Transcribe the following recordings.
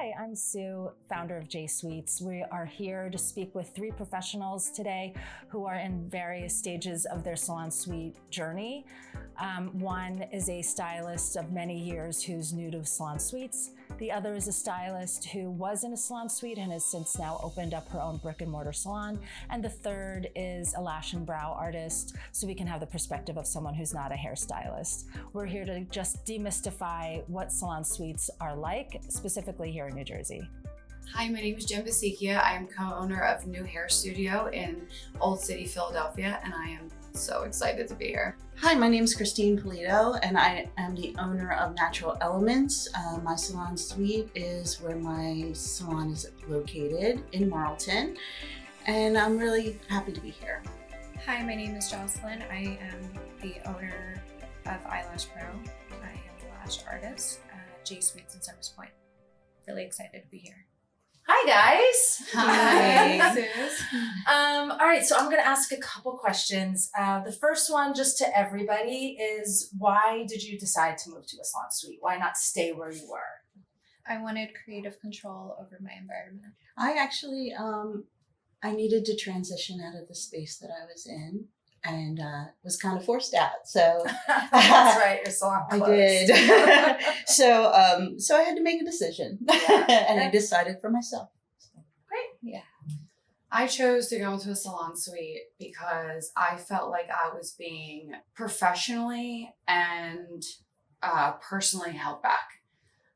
Hi, I'm Sue, founder of J Suites. We are here to speak with three professionals today who are in various stages of their salon suite journey. One is a stylist of many years who's new to salon suites. The other is a stylist who was in a salon suite and has since now opened up her own brick and mortar salon. And the third is a lash and brow artist, so we can have the perspective of someone who's not a hairstylist. We're here to just demystify what salon suites are like, specifically here in New Jersey. Hi, my name is Jen Basikia. I am co-owner of New Hair Studio in Old City, Philadelphia, and I am so excited to be here. Hi, my name is Christine Polito, and I am the owner of Natural Elements. My salon suite is where my salon is located in Marlton, and I'm really happy to be here. Hi, my name is Jocelyn. I am the owner of Eyelash Pro. I am a lash artist at J Suites in Summers Point. Really excited to be here. Hi, guys. Hi. Sus. All right, so I'm going to ask a couple questions. The first one, just to everybody, is why did you decide to move to a salon suite? Why not stay where you were? I wanted creative control over my environment. I actually, I needed to transition out of the space that I was in, and was kind of forced out. So That's right, your salon I closed. did. So I had to make a decision, and I decided for myself. Yeah. I chose to go into a salon suite because I felt like I was being professionally and personally held back.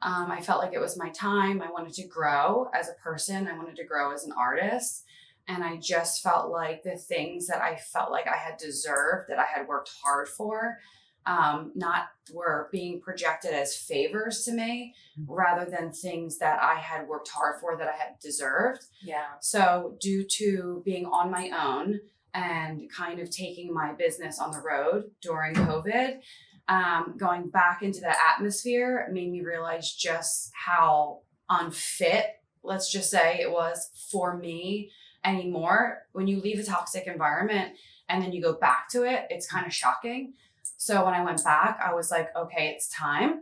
I felt like it was my time. I wanted to grow as a person. I wanted to grow as an artist. And I just felt like the things that I felt like I had deserved, that I had worked hard for, not were being projected as favors to me, rather than things that I had worked hard for that I had deserved. Yeah. So due to being on my own and kind of taking my business on the road during COVID, going back into that atmosphere made me realize just how unfit, let's just say, it was for me anymore. When you leave a toxic environment and then you go back to it, it's kind of shocking. So when I went back, I was like, okay, it's time.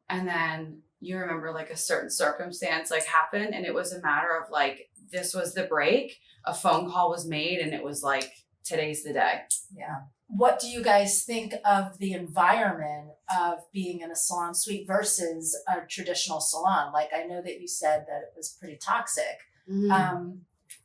And then you remember like a certain circumstance like happened, and it was a matter of like, this was the break. A phone call was made and it was like, today's the day. Yeah. What do you guys think of the environment of being in a salon suite versus a traditional salon? Like, I know that you said that it was pretty toxic.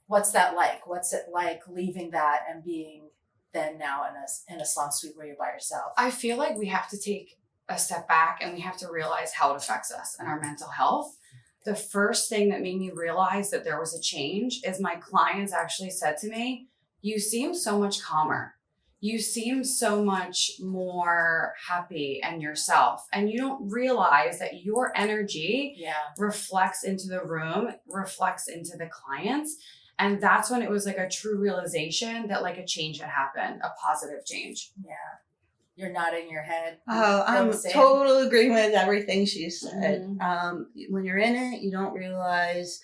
What's that like? What's it like leaving that and being then now in a salon suite where you're by yourself? I feel like we have to take a step back and we have to realize how it affects us and our mental health. The first thing that made me realize that there was a change is my clients actually said to me, you seem so much calmer. You seem so much more happy and yourself. And you don't realize that your energy reflects into the room, reflects into the clients. And that's when it was like a true realization that like a change had happened, a positive change. Yeah. You're nodding your head. Oh, I'm total agreement with everything she said. Mm-hmm. When you're in it, you don't realize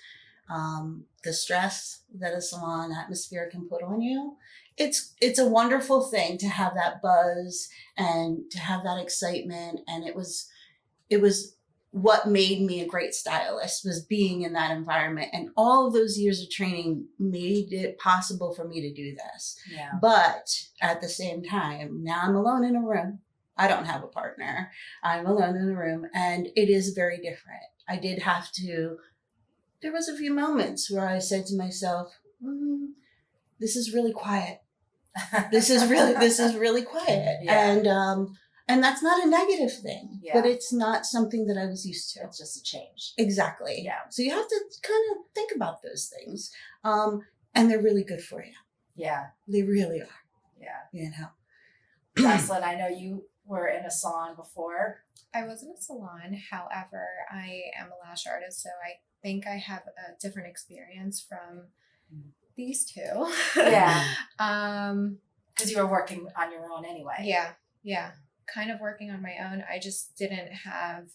the stress that a salon atmosphere can put on you. It's a wonderful thing to have that buzz and to have that excitement. And it was what made me a great stylist, was being in that environment. And all of those years of training made it possible for me to do this. Yeah. But at the same time, now I'm alone in a room. I don't have a partner. I'm alone in a room, and it is very different. I did have to, there was a few moments where I said to myself, this is really quiet. This is really quiet. Yeah. And that's not a negative thing, Yeah. but it's not something that I was used to. It's just a change. Exactly. Yeah. So you have to kind of think about those things. And they're really good for you. Yeah. They really are, Yeah. you know. Jocelyn, I know you were in a salon before. I was in a salon. However, I am a lash artist, so I think I have a different experience from these two. Yeah. Because you were working on your own anyway. Yeah. Kind of working on my own. I just didn't have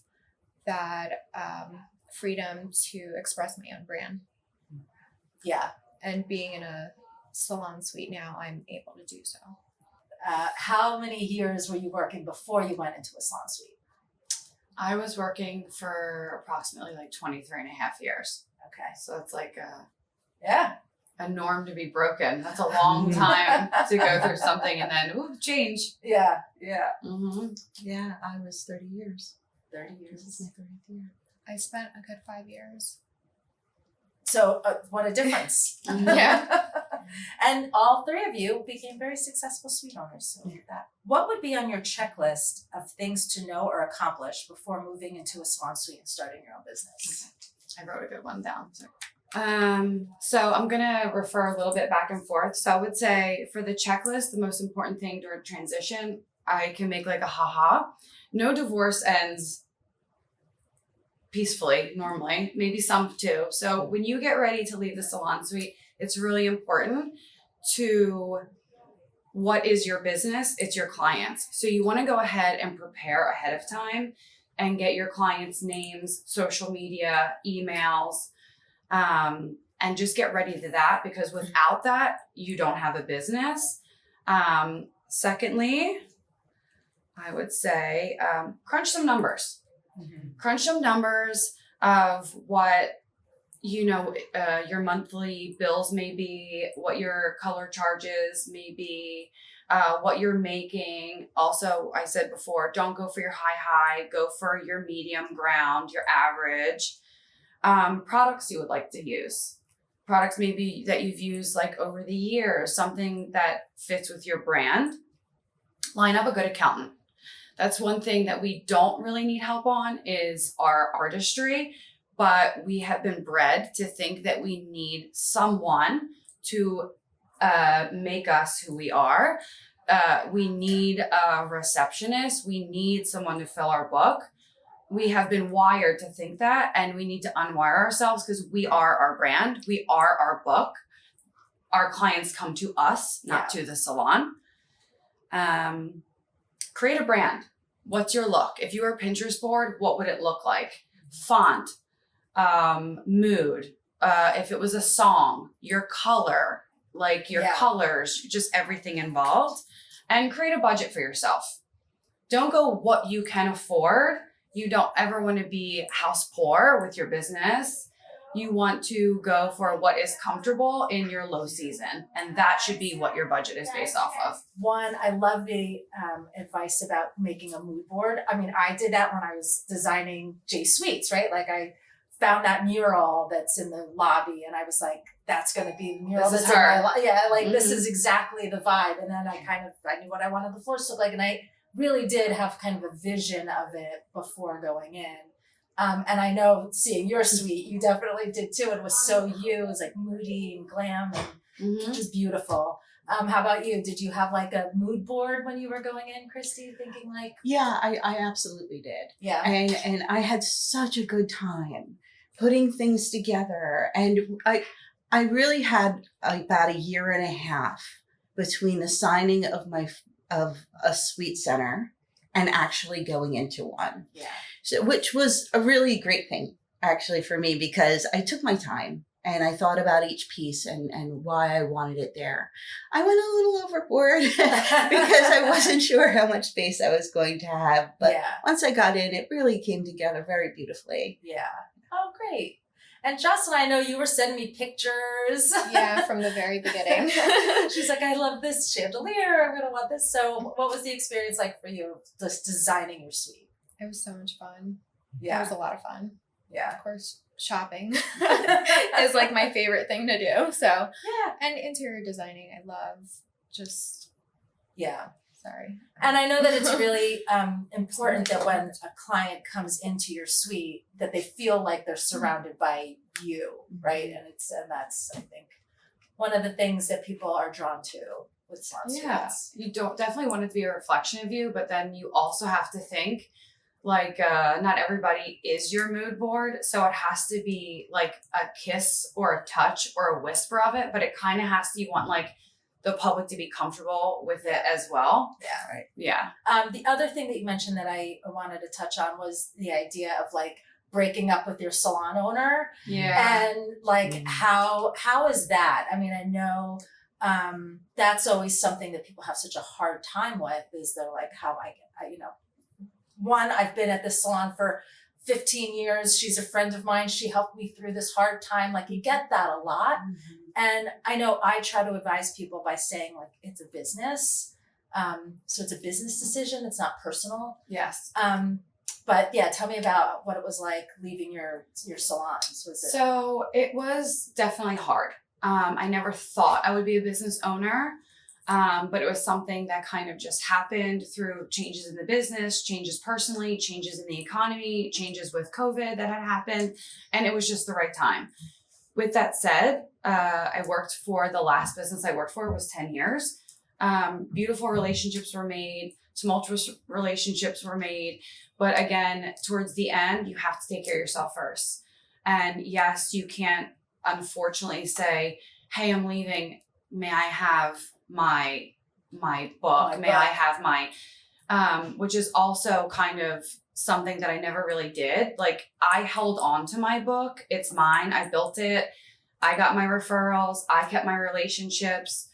that freedom to express my own brand. Yeah. And being in a salon suite now, I'm able to do so. How many years were you working before you went into a salon suite? I was working for approximately like 23 and a half years. Okay. So it's like Yeah. a norm to be broken. That's a long time to go through something and then, ooh, change. Yeah. Yeah. Mm-hmm. Yeah, I was 30 years. 30 This is years. my 30th year. I spent a good 5 years. So what a difference. Yeah. And all three of you became very successful suite owners. So look at that. What would be on your checklist of things to know or accomplish before moving into a salon suite and starting your own business? I wrote a good one down. So I'm gonna refer a little bit back and forth. So I would say for the checklist, the most important thing during transition, I can make like a haha. No divorce ends peacefully normally, maybe some do. So when you get ready to leave the salon suite, it's really important to what is your business? It's your clients. So you want to go ahead and prepare ahead of time and get your clients' names, social media, emails, and just get ready to that, because without that, you don't have a business. Secondly, I would say crunch some numbers. Crunch some numbers of what your monthly bills may be, what your color charges may be, what you're making. Also, I said before, don't go for your high, go for your medium ground, your average. Products you would like to use. Products maybe that you've used like over the years, something that fits with your brand. Line up a good accountant. That's one thing that we don't really need help on is our artistry, but we have been bred to think that we need someone to make us who we are. We need a receptionist. We need someone to fill our book. We have been wired to think that, and we need to unwire ourselves because we are our brand. We are our book. Our clients come to us, not to the salon. Create a brand. What's your look? If you were a Pinterest board, what would it look like? Font, mood. If it was a song, your color, like your colors, just everything involved, and create a budget for yourself. Don't go what you can afford. You don't ever want to be house poor with your business. You want to go for what is comfortable in your low season. And that should be what your budget is based off of. One, I love the advice about making a mood board. I mean, I did that when I was designing J Suites, right? Like I found that mural that's in the lobby and I was like, that's going to be the mural that's in my this is exactly the vibe. And then I knew what I wanted the floors to look like. And I really did have kind of a vision of it before going in. And I know seeing your suite, you definitely did too. It was so you. It was like moody and glam and just beautiful. How about you? Did you have like a mood board when you were going in, Christy? Thinking like, yeah, I absolutely did. Yeah, and I had such a good time putting things together, and I really had about a year and a half between the signing of a suite center and actually going into one. Yeah. So, which was a really great thing actually for me, because I took my time and I thought about each piece and why I wanted it there. I went a little overboard because I wasn't sure how much space I was going to have. But once I got in, it really came together very beautifully. Yeah. Oh, great. And Jocelyn, I know you were sending me pictures. Yeah, from the very beginning. She's like, I love this chandelier. I'm going to want this. So what was the experience like for you just designing your suite? It was so much fun. Yeah. It was a lot of fun. Yeah. Of course, shopping is like my favorite thing to do. So, yeah. And interior designing, I love just, sorry. And I know that it's really important that when a client comes into your suite, that they feel like they're surrounded by you, right? And that's, I think, one of the things that people are drawn to with salon suites. You don't definitely want it to be a reflection of you, but then you also have to think like not everybody is your mood board, so it has to be like a kiss or a touch or a whisper of it, but it kind of has to, you want like the public to be comfortable with it as well. Yeah. Right. Yeah. The other thing that you mentioned that I wanted to touch on was the idea of like breaking up with your salon owner. Yeah. And like how is that? I mean, I know that's always something that people have such a hard time with, is they're like, how one, I've been at this salon for 15 years. She's a friend of mine. She helped me through this hard time. Like, you get that a lot. Mm-hmm. And I know I try to advise people by saying, like, it's a business. So it's a business decision. It's not personal. Yes. But yeah, tell me about what it was like leaving your salons. Was it? So it was definitely hard. I never thought I would be a business owner, but it was something that kind of just happened through changes in the business, changes personally, changes in the economy, changes with COVID that had happened, and it was just the right time. With that said, I worked for the last business I worked for was 10 years. Beautiful relationships were made, tumultuous relationships were made. But again, towards the end, you have to take care of yourself first. And yes, you can't unfortunately say, hey, I'm leaving. May I have my book? May I have my, which is also kind of something that I never really did. Like, I held on to my book. It's mine. I built it. I got my referrals. I kept my relationships.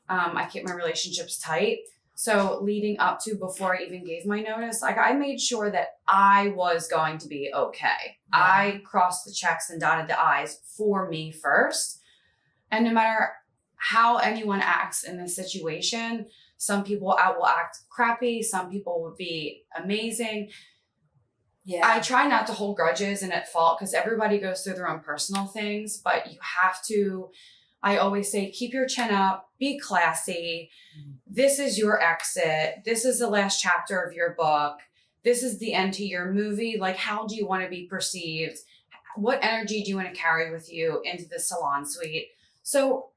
I kept my relationships tight. So leading up to before I even gave my notice, like, I made sure that I was going to be okay. Yeah. I crossed the checks and dotted the I's for me first. And no matter how anyone acts in this situation, some people will act crappy. Some people would be amazing. Yeah. I try not to hold grudges and at fault because everybody goes through their own personal things, but you have to, I always say, keep your chin up, be classy. This is your exit. This is the last chapter of your book. This is the end to your movie. Like, how do you want to be perceived? What energy do you want to carry with you into the salon suite? So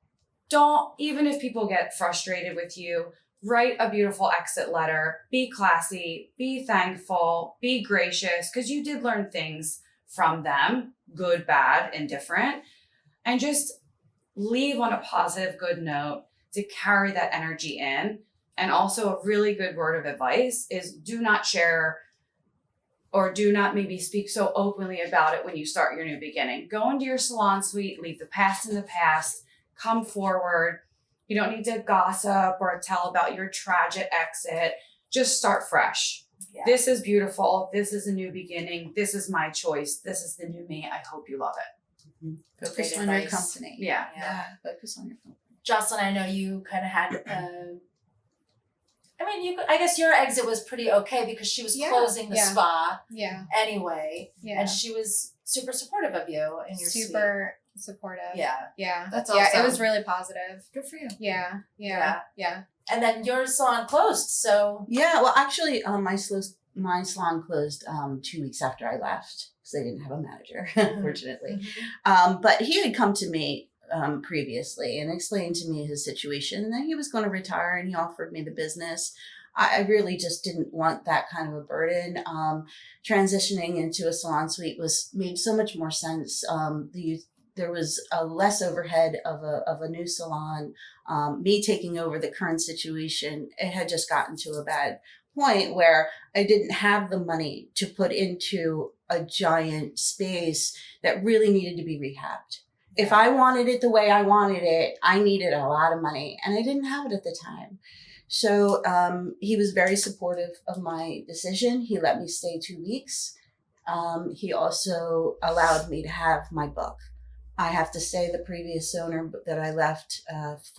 don't, even if people get frustrated with you, write a beautiful exit letter, be classy, be thankful, be gracious, because you did learn things from them, good, bad, indifferent, and just leave on a positive, good note to carry that energy in. And also a really good word of advice is do not share or do not maybe speak so openly about it when you start your new beginning. Go into your salon suite, leave the past in the past, come forward. You don't need to gossip or tell about your tragic exit. Just start fresh. Yeah. This is beautiful. This is a new beginning. This is my choice. This is the new me. I hope you love it. Mm-hmm. Focus on your company. Yeah. Focus on your company. Jocelyn, I know you kind of had, I guess your exit was pretty okay because she was closing the spa anyway. Yeah. And she was super supportive of you and your super supportive. Yeah. That's awesome. Yeah, it was really positive. Good for you. Yeah. And then your salon closed, so. Yeah, well, actually, my salon closed 2 weeks after I left because they didn't have a manager, unfortunately. Mm-hmm. But he had come to me previously and explained to me his situation and that he was going to retire, and he offered me the business. I really just didn't want that kind of a burden. Transitioning into a salon suite made so much more sense. There was a less overhead of a new salon. Me taking over the current situation, it had just gotten to a bad point where I didn't have the money to put into a giant space that really needed to be rehabbed. If I wanted it the way I wanted it, I needed a lot of money, and I didn't have it at the time. So he was very supportive of my decision. He let me stay 2 weeks. He also allowed me to have my book. I have to say the previous owner that I left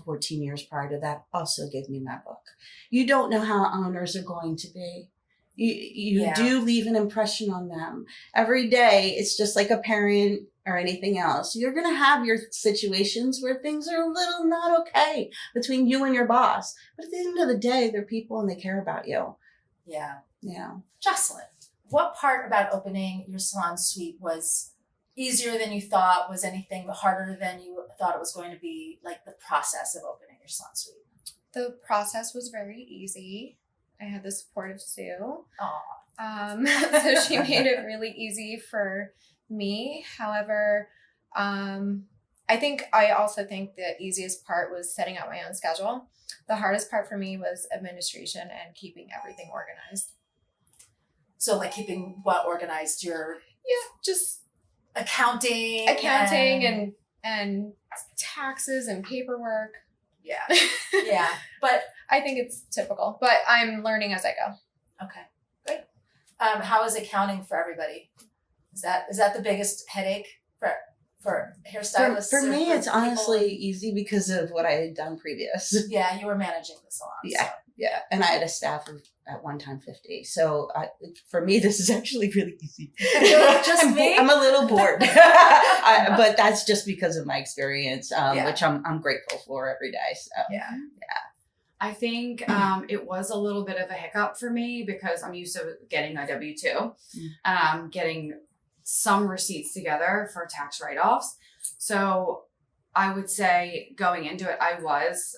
14 years prior to that also gave me my book. You don't know how owners are going to be. You do leave an impression on them. Every day, it's just like a parent or anything else. You're going to have your situations where things are a little not okay between you and your boss. But at the end of the day, they're people and they care about you. Yeah. Yeah. Jocelyn, what part about opening your salon suite was easier than you thought? Was anything harder than you thought it was going to be, like the process of opening your salon suite? The process was very easy. I had the support of Sue. So she made it really easy for me. However, I also think the easiest part was setting up my own schedule. The hardest part for me was administration and keeping everything organized. So like keeping what organized? Just accounting and taxes and paperwork. Yeah. But I think it's typical, but I'm learning as I go. Okay, great. How is accounting for everybody? Is that the biggest headache for hairstylists? For me, or it's people? honestly easy because of what I had done previous. Yeah, you were managing the salon. Yeah. So. Yeah, and I had a staff of at one time 50. So for me, this is actually really easy. Just me? I'm a little bored, but that's just because of my experience, which I'm grateful for every day. So Yeah. I think it was a little bit of a hiccup for me because I'm used to getting a W-2, getting some receipts together for tax write-offs. So I would say going into it, I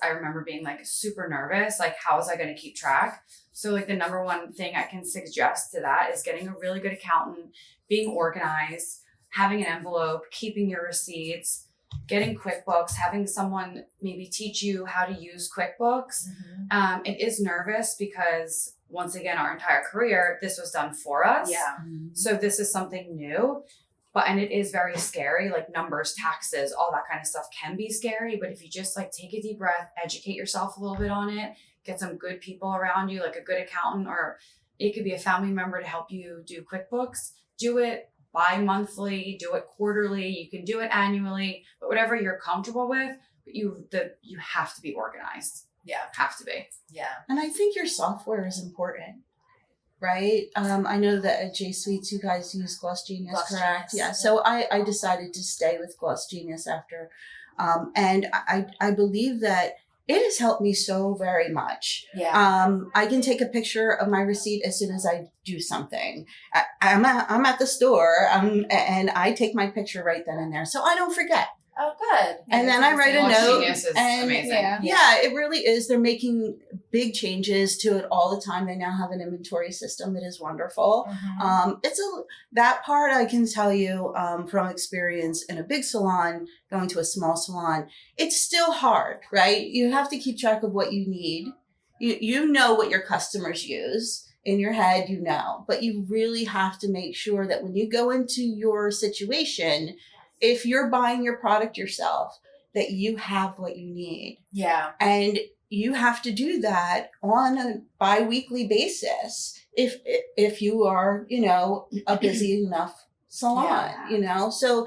remember being like super nervous, like how was I going to keep track? So like the number one thing I can suggest to that is getting a really good accountant, being organized, having an envelope, keeping your receipts, getting QuickBooks, having someone maybe teach you how to use QuickBooks. It is nervous because once again, our entire career, this was done for us. Yeah. So this is something new. And it is very scary, like numbers, taxes, all that kind of stuff can be scary. But if you just like take a deep breath, educate yourself a little bit on it, get some good people around you, like a good accountant, or it could be a family member to help you do QuickBooks. Do it bi-monthly, do it quarterly, you can do it annually, but whatever you're comfortable with, but you have to be organized. Yeah. Have to be. Yeah. And I think your software is important. Right. I know that at J Suites, you guys use Gloss Genius, correct? Genius. Yeah. So I decided to stay with Gloss Genius after. And I believe that it has helped me so very much. Yeah. I can take a picture of my receipt as soon as I do something. I'm at the store and I take my picture right then and there. So I don't forget. Oh, good. And then I write a Gloss note. Genius is and amazing. yeah, it really is. They're making big changes to it all the time. They now have an inventory system that is wonderful. That part I can tell you from experience in a big salon, going to a small salon, it's still hard, right? You have to keep track of what you need. You know what your customers use. In your head, you know, but you really have to make sure that when you go into your situation, if you're buying your product yourself, that you have what you need. Yeah. And you have to do that on a bi-weekly basis if you are, a busy enough salon, So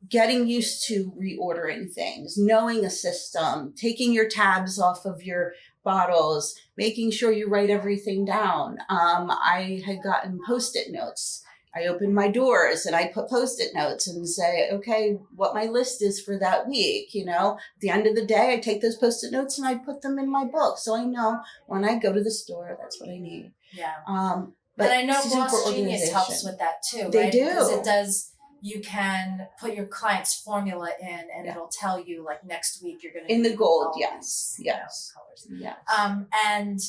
getting used to reordering things, knowing a system, taking your tabs off of your bottles, making sure you write everything down. I had gotten Post-it notes. I open my doors and I put Post-it notes and say, okay, what my list is for that week. At the end of the day, I take those Post-it notes and I put them in my book. So I know when I go to the store, that's what I need. Yeah. But I know super Gloss Genius organization. helps with that too, They right? do. Because it does, you can put your client's formula in and it'll tell you like next week you're going to In the gold, all yes. these, Yes. colors. Yes. And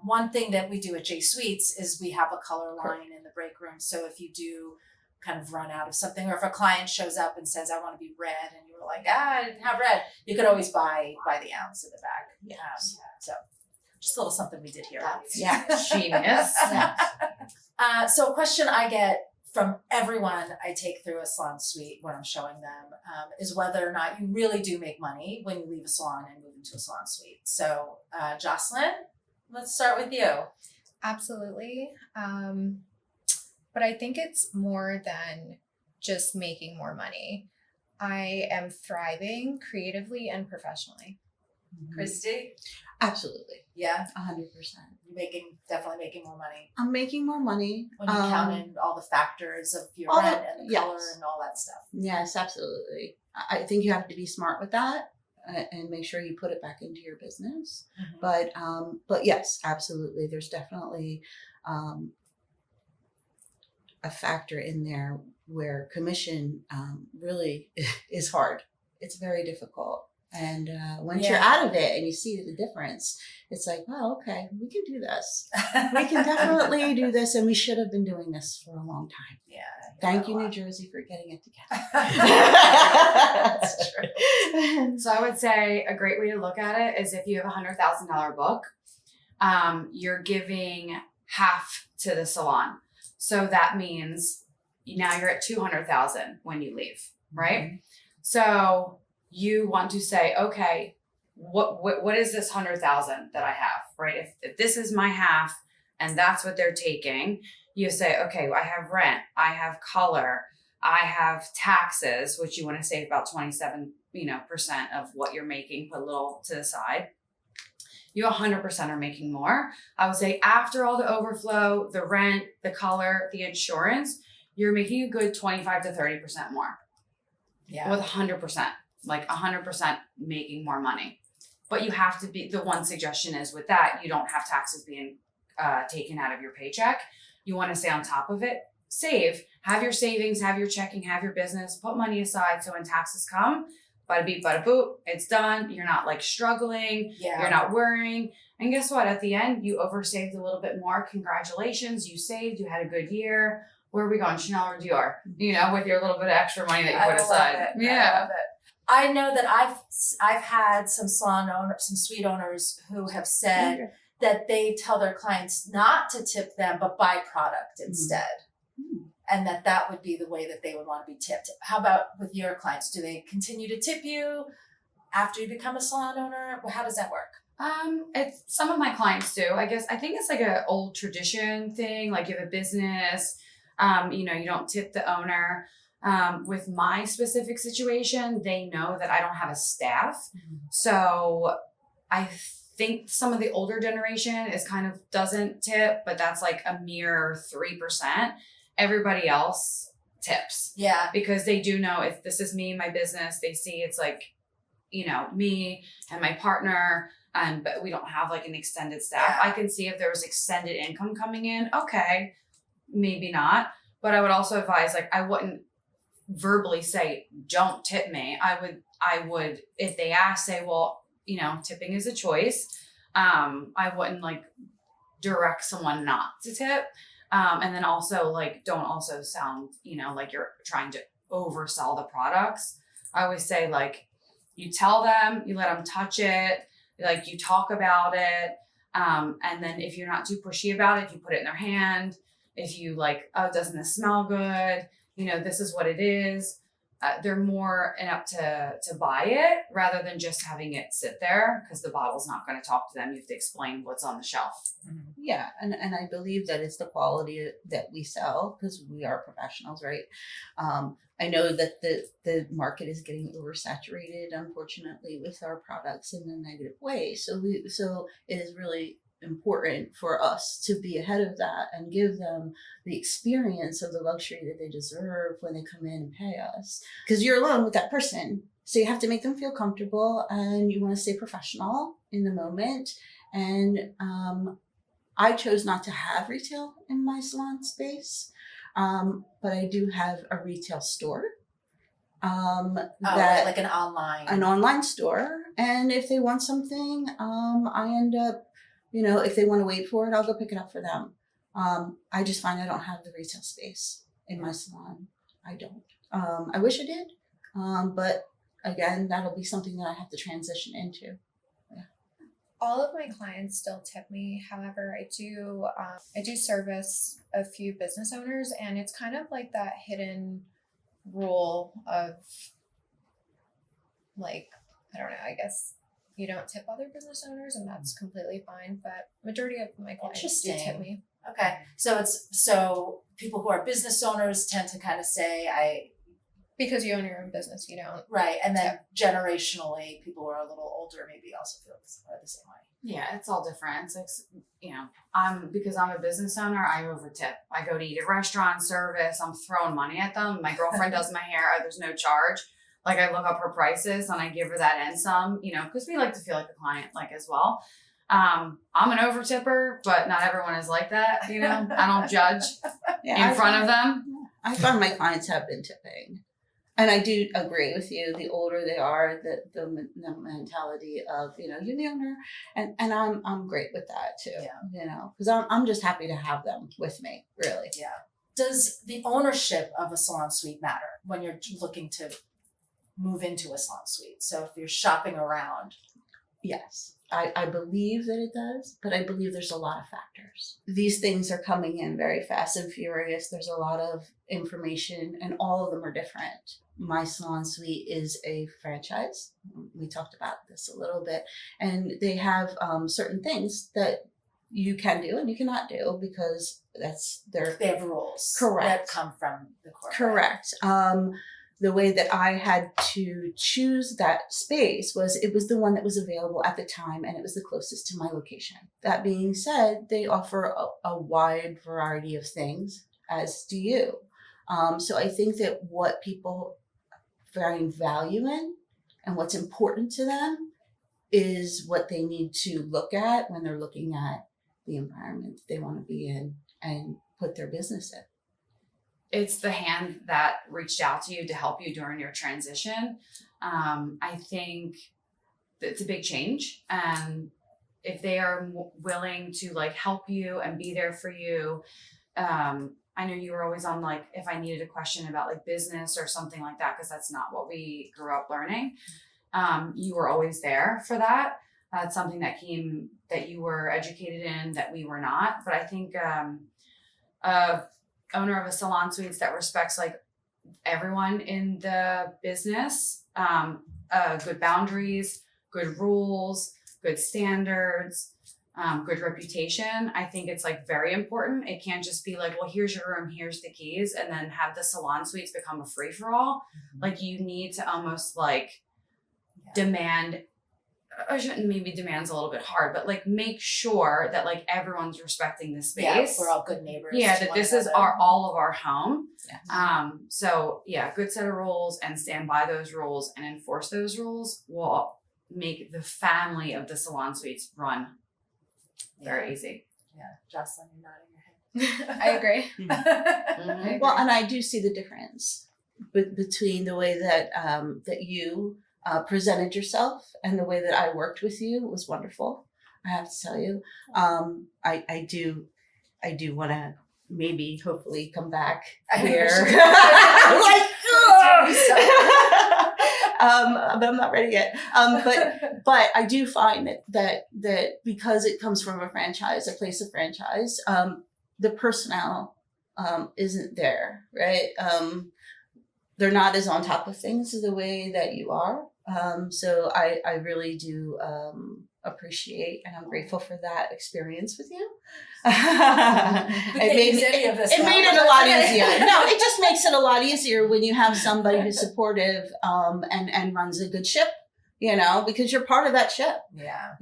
one thing that we do at J Suites is we have a color line in the break room. So if you do kind of run out of something, or if a client shows up and says, I want to be red, and you were like, I didn't have red, you could always buy the ounce in the bag. Yes. So just a little something we did here. That's genius. So a question I get from everyone I take through a salon suite when I'm showing them is whether or not you really do make money when you leave a salon and move into a salon suite. So Jocelyn, let's start with you. Absolutely. But I think it's more than just making more money. I am thriving creatively and professionally. Christy? Absolutely. Yeah, 100%. definitely making more money I'm making more money. when you count in all the factors of your all the- rent and the color yes. and all that stuff. Yes, absolutely. I think you have to be smart with that and make sure you put it back into your business. But yes, absolutely. There's definitely a factor in there where commission really is hard. It's very difficult. And once you're out of it and you see the difference, it's like, well, okay, we can do this. We can definitely do this. And we should have been doing this for a long time. Yeah. Thank you, New Jersey, for getting it together. That's true. So I would say a great way to look at it is if you have a $100,000 book, you're giving half to the salon. So that means now you're at 200,000 when you leave, right? Mm-hmm. So you want to say, okay, what is this 100,000 that I have, right? If this is my half, and that's what they're taking, you say, okay, I have rent, I have color, I have taxes, which you want to save about 27%, of what you're making, put a little to the side. You 100% are making more. I would say after all the overflow, the rent, the color, the insurance, you're making a good 25 to 30% more. Yeah. With 100%, like 100% making more money. But you have to be, the one suggestion is with that, you don't have taxes being taken out of your paycheck. You want to stay on top of it, save, have your savings, have your checking, have your business, put money aside. So when taxes come, bada beep, bada boop, it's done. You're not like struggling. Yeah. You're not worrying. And guess what? At the end, you oversaved a little bit more. Congratulations. You saved, you had a good year. Where are we going? Chanel or Dior? With your little bit of extra money that you put aside. Yeah. I love it. I know that I've had some salon owners, some suite owners who have said that they tell their clients not to tip them, but buy product instead. Mm-hmm. And that would be the way that they would want to be tipped. How about with your clients? Do they continue to tip you after you become a salon owner? How does that work? It's some of my clients do. I think it's like an old tradition thing. Like you have a business, you don't tip the owner. With my specific situation, they know that I don't have a staff. Mm-hmm. So I think some of the older generation is kind of doesn't tip, but that's like a mere 3%. Everybody else tips. Yeah. Because they do know if this is me, my business, they see it's like, me and my partner, but we don't have like an extended staff. Yeah. I can see if there was extended income coming in. Okay, maybe not. But I would also advise, like, I wouldn't verbally say, don't tip me. I would, if they ask, say, well, tipping is a choice. I wouldn't like direct someone not to tip. And then also like, don't also sound, like you're trying to oversell the products. I always say like, you tell them, you let them touch it, like you talk about it. And then if you're not too pushy about it, if you put it in their hand, if you like, oh, doesn't this smell good? This is what it is. They're more up to buy it rather than just having it sit there because the bottle's not going to talk to them. You have to explain what's on the shelf. Yeah, and I believe that it's the quality that we sell because we are professionals, right? I know that the market is getting oversaturated, unfortunately, with our products in a negative way. So it is really important for us to be ahead of that and give them the experience of the luxury that they deserve when they come in and pay us. Because you're alone with that person. So you have to make them feel comfortable and you want to stay professional in the moment. And I chose not to have retail in my salon space, but I do have a retail store. Like an online store. And if they want something, I end up, if they want to wait for it, I'll go pick it up for them. I just find I don't have the retail space in my salon. I don't. I wish I did. But again, that'll be something that I have to transition into. Yeah. All of my clients still tip me. However, I do service a few business owners, and it's kind of like that hidden rule of like, I don't know, I guess you don't tip other business owners, and that's completely fine. But majority of my clients do tip me. Okay, so people who are business owners tend to kind of say, because you own your own business, you don't. Right, and then generationally, people who are a little older maybe also feel the same way. Yeah, it's all different. It's like, because I'm a business owner, I over tip. I go to eat at restaurant service, I'm throwing money at them. My girlfriend does my hair, there's no charge. Like I look up her prices and I give her that and some, because we like to feel like a client like as well. I'm an over tipper, but not everyone is like that. I don't judge in front of them. I find my clients have been tipping. And I do agree with you. The older they are, the mentality of, you're the owner. And I'm great with that too, because I'm just happy to have them with me, really. Yeah. Does the ownership of a salon suite matter when you're looking to move into a salon suite? So if you're shopping around. Yes, I believe that it does, but I believe there's a lot of factors. These things are coming in very fast and furious. There's a lot of information and all of them are different. My salon suite is a franchise. We talked about this a little bit, and they have certain things that you can do and you cannot do because that's their They have rules Correct. that come from the corporate. correct. The way that I had to choose that space was it was the one that was available at the time and it was the closest to my location. That being said, they offer a wide variety of things, as do you. So I think that what people find value in and what's important to them is what they need to look at when they're looking at the environment they want to be in and put their business in. It's the hand that reached out to you to help you during your transition. I think it's a big change. And if they are willing to like help you and be there for you, I know you were always on like, if I needed a question about like business or something like that, because that's not what we grew up learning. You were always there for that. That's something that you were educated in that we were not. But I think owner of a salon suites that respects like everyone in the business, good boundaries, good rules, good standards, good reputation. I think it's like very important. It can't just be like, well, here's your room, here's the keys, and then have the salon suites become a free for all. Mm-hmm. Like you need to almost like demand, I shouldn't, maybe demand's a little bit hard, but like make sure that like everyone's respecting the space. Yeah, we're all good neighbors. Yeah, that this is all of our home. Yes. So yeah, good set of rules and stand by those rules and enforce those rules will make the family of the salon suites run very easy. Yeah, Jocelyn, you're nodding your head. I agree. Mm-hmm. Well, and I do see the difference between the way that that you presented yourself and the way that I worked with you. It was wonderful. I have to tell you, I do want to maybe hopefully come back here. But I'm not ready yet. But I do find that because it comes from a franchise, a place of franchise, the personnel isn't there, right? They're not as on top of things the way that you are. So I really do appreciate and I'm grateful for that experience with you. It made it a lot easier. No, it just makes it a lot easier when you have somebody who's supportive and runs a good ship, because you're part of that ship. Yeah.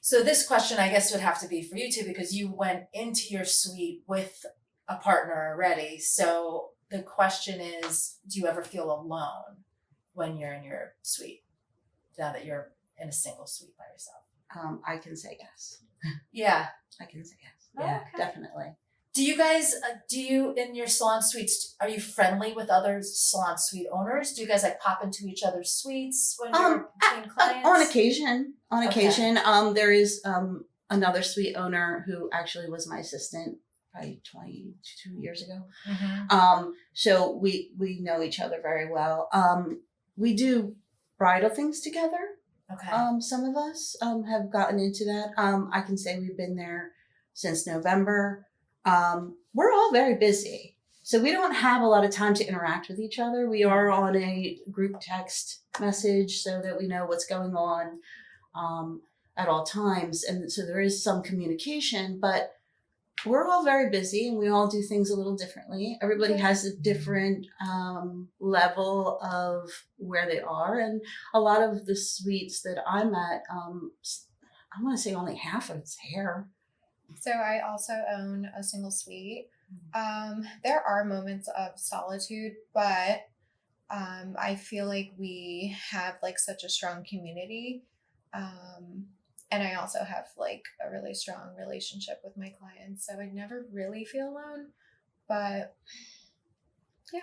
So this question, I guess, would have to be for you too, because you went into your suite with a partner already. So the question is, do you ever feel alone when you're in your suite, now that you're in a single suite by yourself? I can say yes. Yeah. I can say yes. Yeah, definitely. Do you guys, in your salon suites, are you friendly with other salon suite owners? Do you guys like pop into each other's suites when you're between clients? On occasion. There is another suite owner who actually was my assistant probably 22 years ago. Mm-hmm. So we know each other very well. We do bridal things together. Okay. Some of us have gotten into that. I can say we've been there since November. We're all very busy, so we don't have a lot of time to interact with each other. We are on a group text message so that we know what's going on at all times. And so there is some communication, but we're all very busy and we all do things a little differently. Everybody has a different level of where they are. And a lot of the suites that I'm at, I want to say only half of it's hair. So I also own a single suite. There are moments of solitude, but I feel like we have like such a strong community. And I also have like a really strong relationship with my clients. So I never really feel alone, but yeah.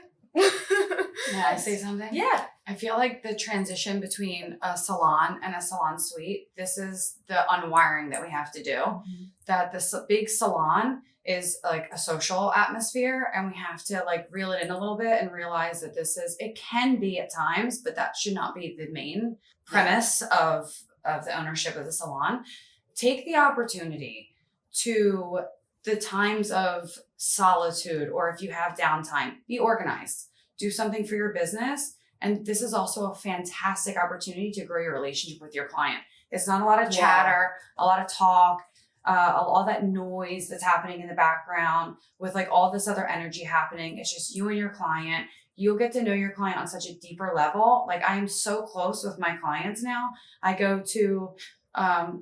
May I say something? Yeah. I feel like the transition between a salon and a salon suite, this is the unwiring that we have to do. Mm-hmm. That this big salon is like a social atmosphere and we have to like reel it in a little bit and realize that it can be at times, but that should not be the main premise of the ownership of the salon. Take the opportunity to the times of solitude, or if you have downtime, be organized, do something for your business. And this is also a fantastic opportunity to grow your relationship with your client. It's not a lot of chatter, a lot of talk. all that noise that's happening in the background with like all this other energy happening. It's just you and your client. You'll get to know your client on such a deeper level. Like I am so close with my clients now. I go to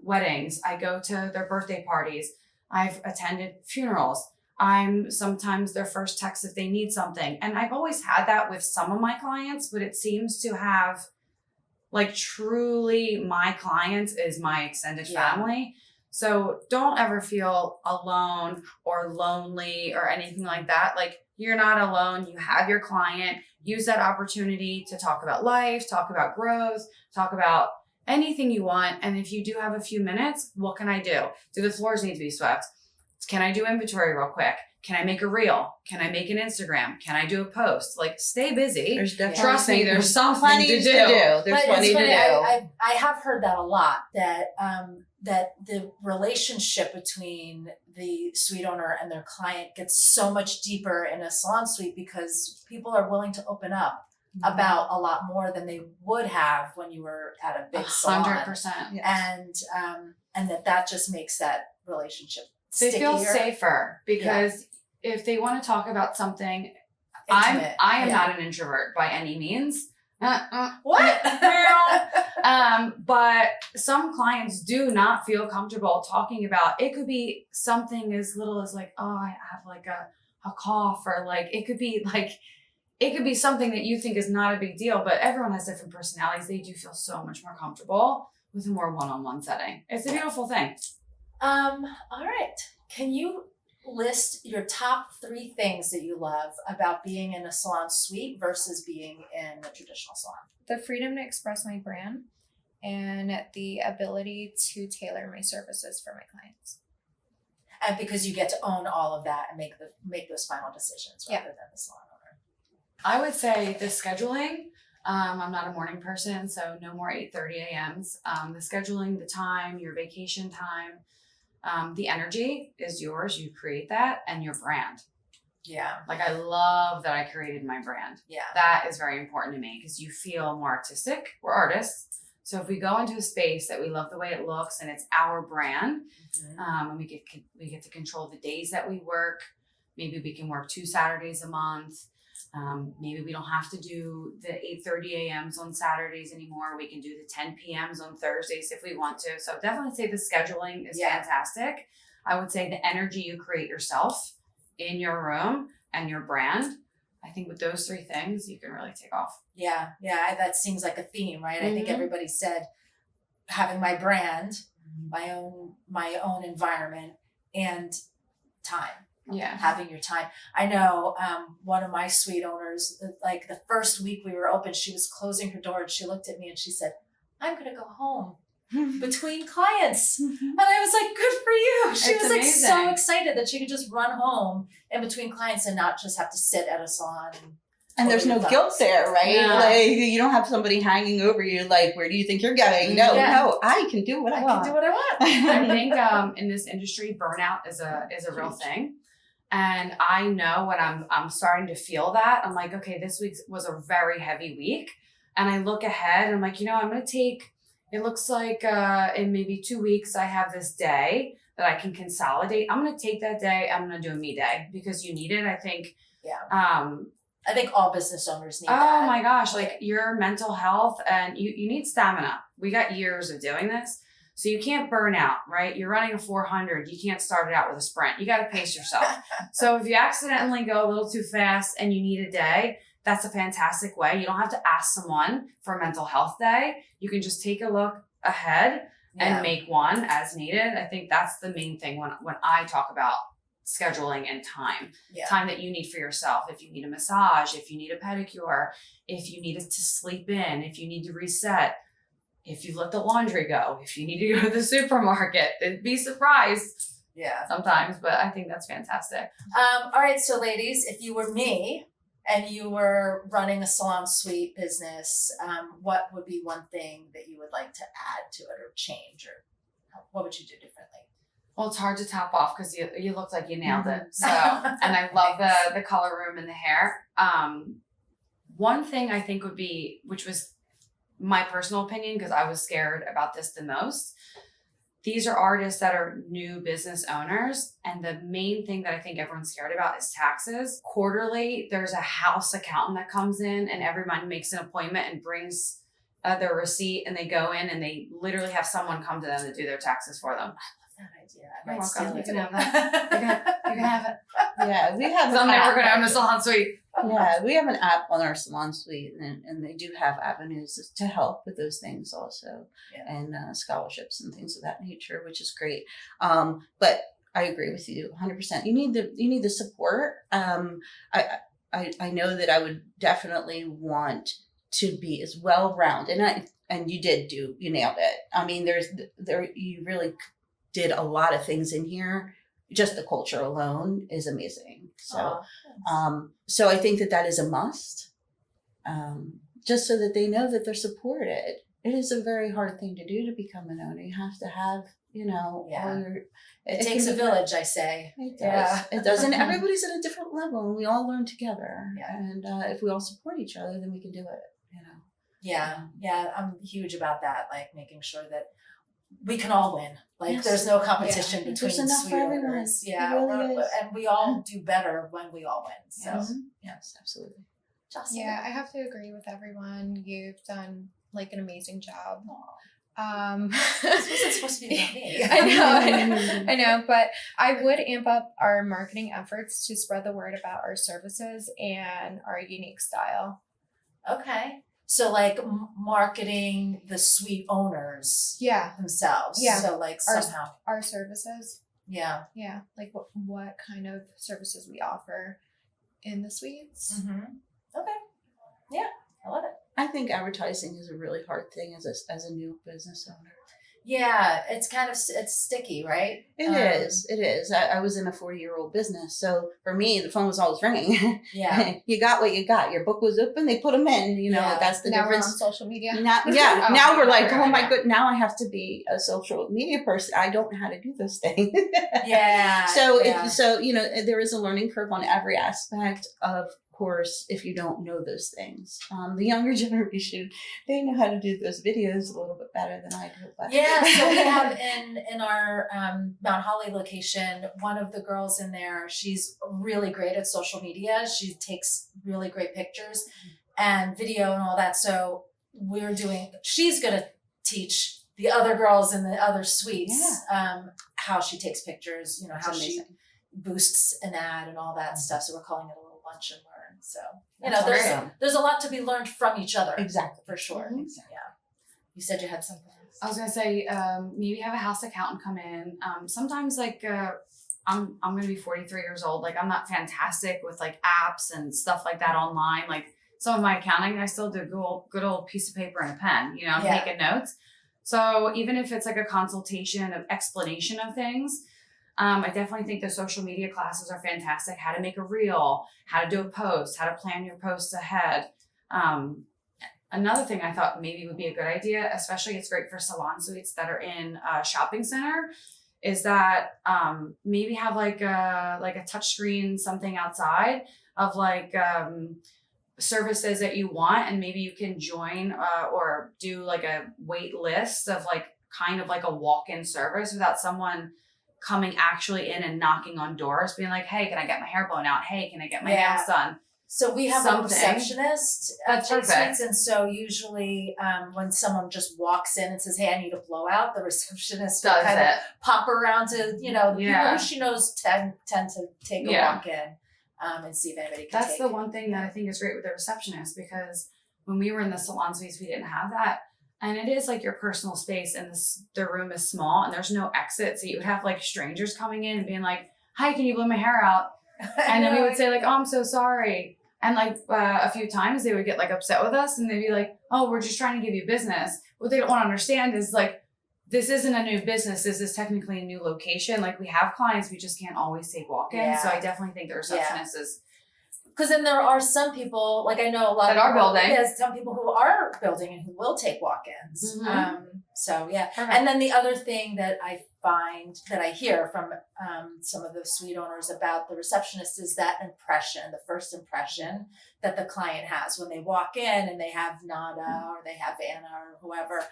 weddings. I go to their birthday parties. I've attended funerals. I'm sometimes their first text if they need something. And I've always had that with some of my clients, but it seems to have like truly my clients is my extended family. So don't ever feel alone or lonely or anything like that. Like you're not alone. You have your client. Use that opportunity to talk about life, talk about growth, talk about anything you want. And if you do have a few minutes, what can I do? Do the floors need to be swept? Can I do inventory real quick? Can I make a reel? Can I make an Instagram? Can I do a post? Like stay busy. There's definitely Trust me, there's something to do. There's But plenty it's to funny, do. I have heard that a lot, that that the relationship between the suite owner and their client gets so much deeper in a salon suite because people are willing to open up about a lot more than they would have when you were at a big salon. 100%. Yes. And that just makes that relationship They feel stickier. safer because if they want to talk about something, Intimate. I am not an introvert by any means. What? But some clients do not feel comfortable talking about, it could be something as little as like, oh, I have like a cough, or like, it could be something that you think is not a big deal, but everyone has different personalities. They do feel so much more comfortable with a more one-on-one setting. It's a beautiful thing. All right. Can you list your top 3 things that you love about being in a salon suite versus being in a traditional salon? The freedom to express my brand and the ability to tailor my services for my clients. And because you get to own all of that and make those final decisions rather than the salon owner. I would say the scheduling. I'm not a morning person, so no more 8:30 a.m.s. The scheduling, the time, your vacation time, the energy is yours. You create that, and your brand. Yeah. Like I love that I created my brand. Yeah. That is very important to me because you feel more artistic. We're artists. So if we go into a space that we love the way it looks and it's our brand, and we get to control the days that we work. Maybe we can work 2 Saturdays a month. Maybe we don't have to do the 8:30 a.m.s on Saturdays anymore. We can do the 10 p.m.s on Thursdays if we want to. So definitely say the scheduling is fantastic. I would say the energy you create yourself in your room and your brand. I think with those 3 things, you can really take off. Yeah. Yeah. That seems like a theme, right? I think everybody said having my brand, my own environment, and time. Yeah. Having your time. I know one of my suite owners, like the first week we were open, she was closing her door and she looked at me and she said, I'm going to go home between clients. And I was like, good for you. She It's was like amazing. so excited that she could just run home in between clients and not just have to sit at a salon. And there's no guilt there, right? Yeah. Like you don't have somebody hanging over you like, where do you think you're going? No, I can do what I want. can do what I want. I think in this industry, burnout is a real thing. And I know when I'm starting to feel that, I'm like, okay, this week was a very heavy week. And I look ahead and I'm like, I'm going to take, it looks like in maybe 2 weeks, I have this day that I can consolidate. I'm going to take that day. I'm going to do a me day because you need it. I think. Yeah. I think all business owners need that. Oh my gosh, like your mental health and you need stamina. We got years of doing this. So you can't burn out, right? You're running a 400. You can't start it out with a sprint. You got to pace yourself. So if you accidentally go a little too fast and you need a day, that's a fantastic way. You don't have to ask someone for a mental health day. You can just take a look ahead and make one as needed. I think that's the main thing when I talk about scheduling and time. Time that you need for yourself. If you need a massage, if you need a pedicure, if you need to sleep in, if you need to reset, if you let the laundry go, if you need to go to the supermarket, be surprised sometimes, but I think that's fantastic. All right, so ladies, if you were me and you were running a salon suite business, what would be one thing that you would like to add to it or change, or what would you do differently? Well, it's hard to top off because you looked like you nailed it. So, and I love the color room and the hair. One thing I think would be, which was my personal opinion, because I was scared about this the most, these are artists that are new business owners. And the main thing that I think everyone's scared about is taxes. Quarterly, there's a house accountant that comes in and everyone makes an appointment and brings their receipt, and they go in and they literally have someone come to them to do their taxes for them. That idea. I You're might steal welcome. it. You can have that. You can have it. Yeah, we have. I'm an never app. going to own a salon suite. Yeah, we have an app on our salon suite, and they do have avenues to help with those things also, Yeah. and scholarships and things of that nature, which is great. But I agree with you 100%. You need the support. I know that I would definitely want to be as well rounded, and you nailed it. I mean, you really did a lot of things in here. Just the culture alone is amazing. So, so I think that is a must. Just so that they know that they're supported. It is a very hard thing to do to become an owner. You have to have, all your. It takes a village, I say. It does. Yeah. It does, and everybody's at a different level, and we all learn together. Yeah. And if we all support each other, then we can do it. Yeah, I'm huge about that. Like making sure that we can all win. Like Yes. there's no competition between There's enough suite for everyone. owners. It Yeah, really is. and we all do better when we all win. So, Yes. Yes, absolutely. Jocelyn. Yeah, I have to agree with everyone. You've done like an amazing job. This wasn't supposed to be about me. I know, but I would amp up our marketing efforts to spread the word about our services and our unique style. Okay. So like marketing the suite owners Yeah, themselves. Yeah. So like Our- somehow. our services. Yeah. Yeah, like what kind of services we offer in the suites. Mm-hmm. Okay. Yeah, I love it. I think advertising is a really hard thing as a new business owner. Yeah, it's kind of it's sticky, right? It is. It is. I was in a 40-year-old business, so for me, the phone was always ringing. Yeah. You got what you got. Your book was open. They put them in. Yeah. That's the Now we're on difference. social media. Now, Oh, now we're like, right, oh my yeah. good. Now I have to be a social media person. I don't know how to do those things. Yeah. So, yeah. there is a learning curve on every aspect of course if you don't know those things. The younger generation, they know how to do those videos a little bit better than I do. But. Yeah, so we have in our Mount Holly location, one of the girls in there, she's really great at social media. She takes really great pictures and video and all that. So she's going to teach the other girls in the other suites how she takes pictures, That's how amazing. she boosts an ad and all that stuff. So we're calling it a little lunch and learn. So, That's awesome. there's a lot to be learned from each other. Exactly. For sure. Mhm. Yeah. You said you had something else. I was gonna say, maybe have a house accountant come in. Sometimes I'm gonna be 43 years old. Like I'm not fantastic with like apps and stuff like that online. Like some of my accounting, I still do good old piece of paper and a pen. I'm Yeah. taking notes. So even if it's like a consultation of explanation of things, I definitely think the social media classes are fantastic. How to make a reel, how to do a post, how to plan your posts ahead. Another thing I thought maybe would be a good idea, especially it's great for salon suites that are in a shopping center, is that maybe have like a touch screen, something outside of services that you want, and maybe you can join or do like a wait list of kind of like a walk-in service without someone coming actually in and knocking on doors, being like, hey, can I get my hair blown out? Hey, can I get my nails done? So we have a Something. receptionist at That's J perfect. Suites, and so usually when someone just walks in and says, "Hey, I need a blowout," the receptionist will Does kind it. of pop around to the people Yeah. who she knows tend to take a Yeah. walk in and see if anybody can. That's the one thing that I think is great with the receptionist, because when we were in the salon suites, we didn't have that. And it is like your personal space, and the room is small and there's no exit. So you would have like strangers coming in and being like, hi, can you blow my hair out? And then we would say like, oh, I'm so sorry. And a few times they would get upset with us, and they'd be like, oh, we're just trying to give you business. What they don't want to understand is this isn't a new business. This is technically a new location. We have clients, we just can't always take walk-ins. Yeah. So I definitely think the receptionist is. Because then there are some people, I know a lot That of are people- building. Yeah, some people who are building and who will take walk-ins. Mhm. So yeah. Perfect. And then the other thing that I find that I hear from some of the suite owners about the receptionist is that impression, the first impression that the client has when they walk in and they have Nada or they have Anna or whoever.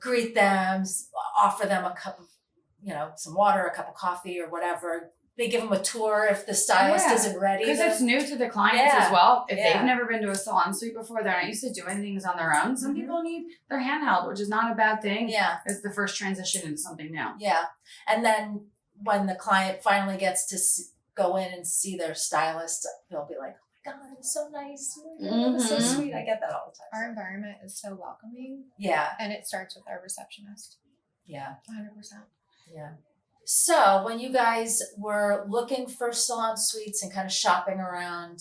greet them, offer them a cup of, some water, a cup of coffee or whatever. They give them a tour if the stylist isn't ready. Because it's new to the clients as well. If Yeah. they've never been to a salon suite before, they're not used to doing things on their own. Some Mhm. people need their handheld, which is not a bad thing. Yeah. It's the first transition into something new. Yeah. And then when the client finally gets to go in and see their stylist, they'll be like, oh my God, it was so nice. Oh my God, it was so Mhm. sweet. I get that all the time. Our environment is so welcoming, Yeah. and it starts with our receptionist. Yeah. 100%. Yeah. So when you guys were looking for salon suites and kind of shopping around,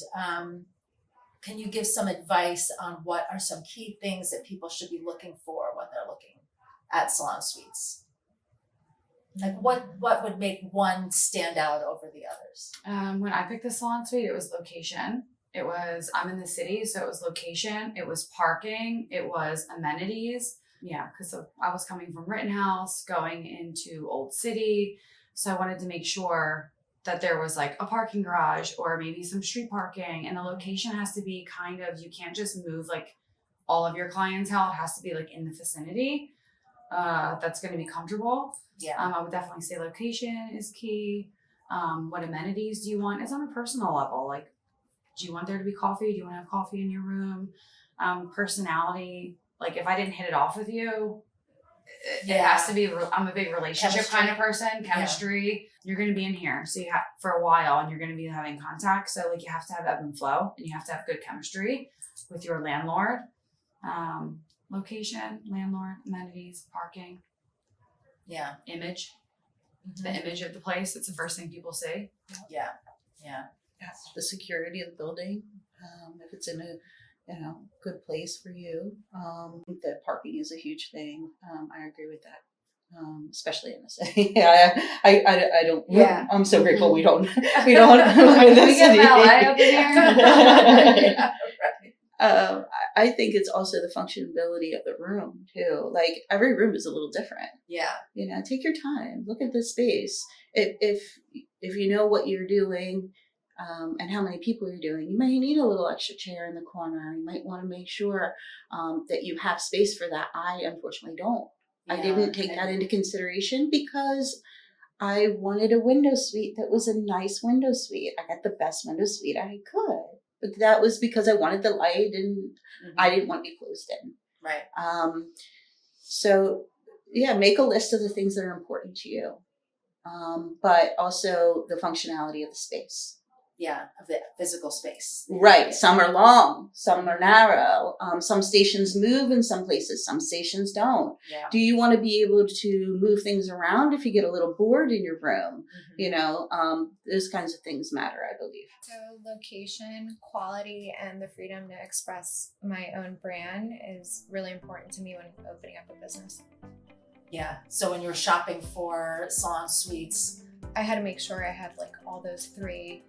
can you give some advice on what are some key things that people should be looking for when they're looking at salon suites? Like what would make one stand out over the others? When I picked the salon suite, it was location. I'm in the city, so it was location. It was parking. It was amenities. Yeah, because I was coming from Rittenhouse, going into Old City. So I wanted to make sure that there was like a parking garage or maybe some street parking. And the location has to be you can't just move like all of your clientele. It has to be like in the vicinity. That's going to be comfortable. Yeah. I would definitely say location is key. What amenities do you want? It's on a personal level. Like, do you want there to be coffee? Do you want to have coffee in your room? Personality. Like if I didn't hit it off with you, it has to be, I'm a big relationship kind of person. Chemistry. You're going to be in here. So you have for a while and you're going to be having contact. So like you have to have ebb and flow and you have to have good chemistry with your landlord. Location, landlord, amenities, parking. Yeah. Image. Mm-hmm. The image of the place. It's the first thing people see. Yeah. Yeah. The security of the building, if it's in a good place for you. The parking is a huge thing. I agree with that. Especially in the city. I don't. Yeah. I'm so grateful we don't. We get valet up in here. Yeah, right. I think it's also the functionality of the room too. Like every room is a little different. Yeah. Take your time. Look at the space. If you know what you're doing. And how many people you're doing. You may need a little extra chair in the corner. You might want to make sure that you have space for that. I unfortunately don't. I didn't take that into consideration because I wanted a window suite that was a nice window suite. I got the best window suite I could. But that was because I wanted the light and I didn't want to be closed in. Right. So, make a list of the things that are important to you. But also the functionality of the space. Yeah, of the physical space. Right. Some are long, some are narrow. Some stations move in some places, some stations don't. Yeah. Do you want to be able to move things around if you get a little bored in your room? Mm-hmm. Those kinds of things matter, I believe. So location, quality, and the freedom to express my own brand is really important to me when opening up a business. Yeah. So when you're shopping for salon suites, I had to make sure I had like all those three